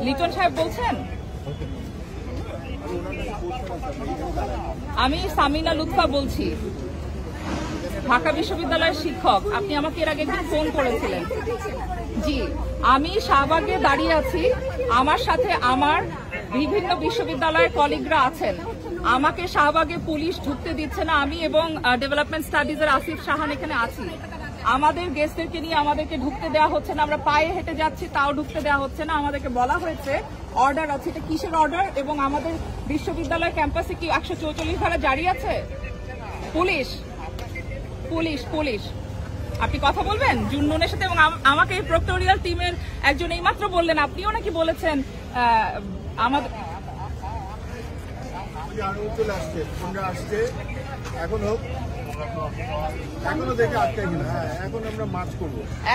লিটন সাহেব বলছেন? আমি সামিনা লুৎফা বলছি, ঢাকা বিশ্ববিদ্যালয়ের শিক্ষক। আপনি আমাকে এর আগে একদিন ফোন করেছিলেন। জি, আমি শাহবাগে দাঁড়িয়ে আছি, আমার সাথে আমার বিভিন্ন বিশ্ববিদ্যালয়ের কলিগরা আছেন। আমাকে শাহবাগে পুলিশ ঢুকতে দিচ্ছে না। আমি এবং ডেভেলপমেন্ট স্টাডিজের আসিফ সাহান এখানে আছি। আমাদের গেস্টদেরকে নিয়ে আমাদেরকে ঢুকতে দেওয়া হচ্ছে না। আমরা পায়ে হেঁটে যাচ্ছি, তাও ঢুকতে দেওয়া হচ্ছে না। আমাদেরকে বলা হয়েছে অর্ডার আছে। এটা কিসের অর্ডার? এবং আমাদের বিশ্ববিদ্যালয় ক্যাম্পাসে কি 144 ধারা জারি আছে? পুলিশ পুলিশ পুলিশ আপনি কথা বলবেন জুন্নুনের সাথে? এবং আমাকে প্রক্টোরিয়াল টিমের একজন এইমাত্র বললেন, আপনিও নাকি বলেছেন আমাদের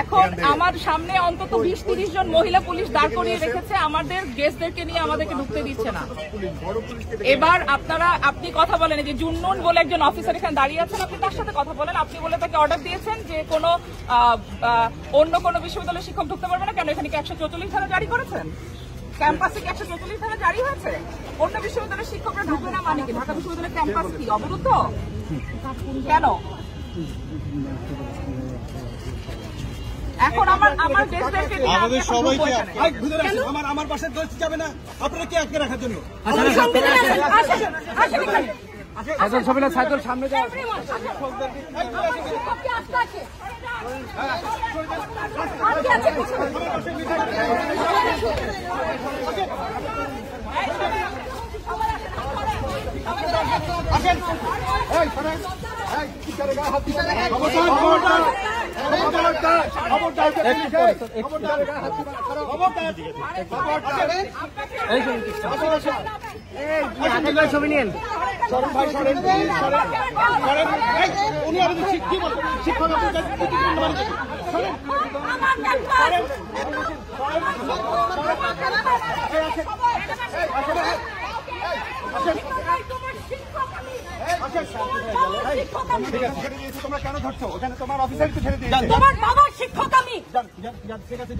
এখন আমার সামনে অন্তত 20-30 জন মহিলা পুলিশ দাঁড় করিয়ে রেখেছে। আমাদের গেস্টদেরকে নিয়ে আমাদেরকে ঢুকতে দিচ্ছে না। এবার আপনি কথা বলেন, যে জুন্নুন বলে একজন অফিসার এখানে দাঁড়িয়ে আছেন, আপনি তার সাথে কথা বলেন। আপনি বলে তাকে অর্ডার দিয়েছেন যে কোনো অন্য কোনো বিশ্ববিদ্যালয়ের শিক্ষক ঢুকতে পারবে না। কেন? এখানে কি 144 ধারা জারি করেছেন? ক্যাম্পাসে কি 144 ধারা জারি হয়েছে? অন্য বিশ্ববিদ্যালয়ের শিক্ষকরা ঢুকবে না মানে কি? ঢাকা বিশ্ববিদ্যালয়ের ক্যাম্পাস কি অবরুদ্ধ? কেন? এখন আমার দেশদেরকে আমাদের সবাইকে আমার পাশে যাবে না, আপনারা কি আটকে রাখার জন্য? সাইকেল সামনে যাও। ছবি নিন। উনি আমাদের শিক্ষক তোমরা কেন ধরছো? ওখানে তোমার অফিসারকে ছেড়ে দিয়েছে। তোমার বাবার শিক্ষক আমি। ঠিক আছে,